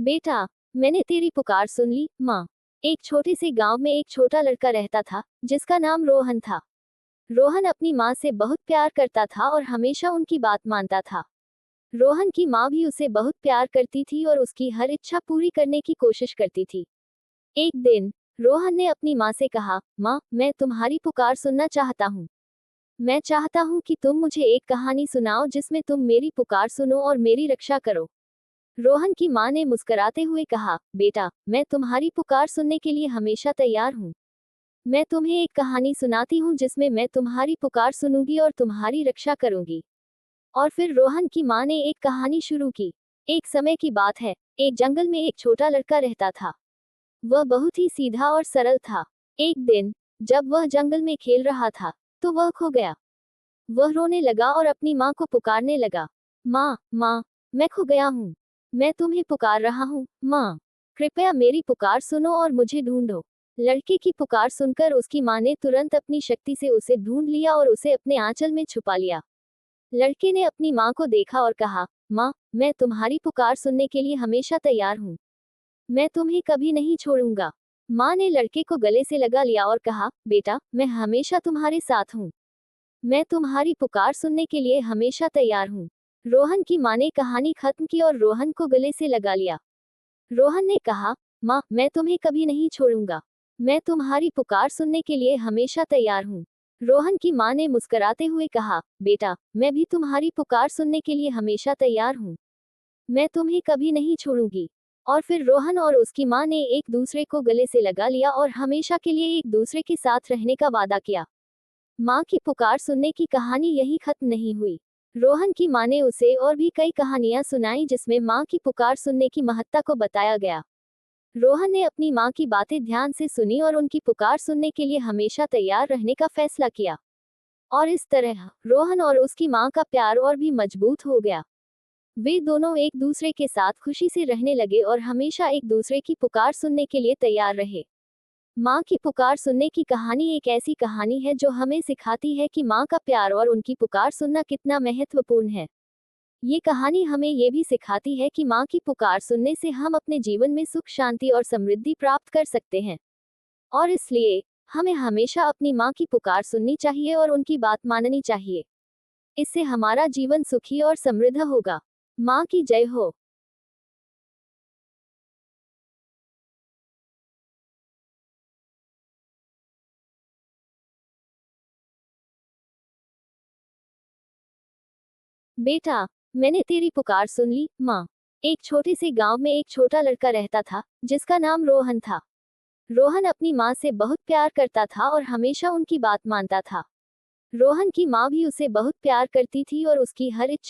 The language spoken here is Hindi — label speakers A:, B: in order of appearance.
A: बेटा, मैंने तेरी पुकार सुन ली, माँ। एक छोटे से गांव में एक छोटा लड़का रहता था, जिसका नाम रोहन था। रोहन अपनी माँ से बहुत प्यार करता था और हमेशा उनकी बात मानता था। रोहन की माँ भी उसे बहुत प्यार करती थी और उसकी हर इच्छा पूरी करने की कोशिश करती थी। एक दिन, रोहन ने अपनी माँ से कहा, माँ, मैं तुम्हारी पुकार सुनना चाहता हूँ। मैं चाहता हूँ कि तुम मुझे एक कहानी सुनाओ जिसमें तुम मेरी पुकार सुनो और मेरी रक्षा करो। रोहन की माँ ने मुस्कुराते हुए कहा, बेटा, मैं तुम्हारी पुकार सुनने के लिए हमेशा तैयार हूँ। मैं तुम्हें एक कहानी सुनाती हूँ जिसमें मैं तुम्हारी पुकार सुनूंगी और तुम्हारी रक्षा करूंगी। और फिर रोहन की माँ ने एक कहानी शुरू की। एक समय की बात है, एक जंगल में एक छोटा लड़का रहता था। वह बहुत ही सीधा और सरल था। एक दिन, जब वह जंगल में खेल रहा था, तो वह खो गया। वह रोने लगा और अपनी माँ को पुकारने लगा, माँ, माँ, मैं खो गया हूँ। मैं तुम्हें पुकार रहा हूँ, माँ। कृपया मेरी पुकार सुनो और मुझे ढूंढो। लड़के की पुकार सुनकर उसकी माँ ने तुरंत अपनी शक्ति से उसे ढूंढ लिया और उसे अपने आंचल में छुपा लिया। लड़के ने अपनी माँ को देखा और कहा, माँ, मैं तुम्हारी पुकार सुनने के लिए हमेशा तैयार हूँ। मैं तुम्हें कभी नहीं छोड़ूंगा। माँ ने लड़के को गले से लगा लिया और कहा, बेटा, मैं हमेशा तुम्हारे साथ हूँ। मैं तुम्हारी पुकार सुनने के लिए हमेशा तैयार हूँ। रोहन की माँ ने कहानी खत्म की और रोहन को गले से लगा लिया। रोहन ने कहा, माँ, मैं तुम्हें कभी नहीं छोड़ूंगा। मैं तुम्हारी पुकार सुनने के लिए हमेशा तैयार हूँ। रोहन की माँ ने मुस्कुराते हुए कहा, बेटा, मैं भी तुम्हारी पुकार सुनने के लिए हमेशा तैयार हूँ। मैं तुम्हें कभी नहीं छोड़ूंगी। और फिर रोहन और उसकी माँ ने एक दूसरे को गले से लगा लिया और हमेशा के लिए एक दूसरे के साथ रहने का वादा किया। माँ की पुकार सुनने की कहानी यही खत्म नहीं हुई। रोहन की माँ ने उसे और भी कई कहानियां सुनाई जिसमें माँ की पुकार सुनने की महत्ता को बताया गया। रोहन ने अपनी माँ की बातें ध्यान से सुनी और उनकी पुकार सुनने के लिए हमेशा तैयार रहने का फैसला किया। और इस तरह रोहन और उसकी माँ का प्यार और भी मजबूत हो गया। वे दोनों एक दूसरे के साथ खुशी से रहने लगे और हमेशा एक दूसरे की पुकार सुनने के लिए तैयार रहे। माँ की पुकार सुनने की कहानी एक ऐसी कहानी है जो हमें सिखाती है कि माँ का प्यार और उनकी पुकार सुनना कितना महत्वपूर्ण है। ये कहानी हमें ये भी सिखाती है कि माँ की पुकार सुनने से हम अपने जीवन में सुख, शांति और समृद्धि प्राप्त कर सकते हैं। और इसलिए हमें हमेशा अपनी माँ की पुकार सुननी चाहिए और उनकी बात माननी चाहिए। इससे हमारा जीवन सुखी और समृद्ध होगा। माँ की जय हो। बेटा, मैंने तेरी पुकार सुन ली, माँ। एक छोटे से गांव में एक छोटा लड़का रहता था, जिसका नाम रोहन था। रोहन अपनी माँ से बहुत प्यार करता था और हमेशा उनकी बात मानता था। रोहन की माँ भी उसे बहुत प्यार करती थी और उसकी हर इच्छा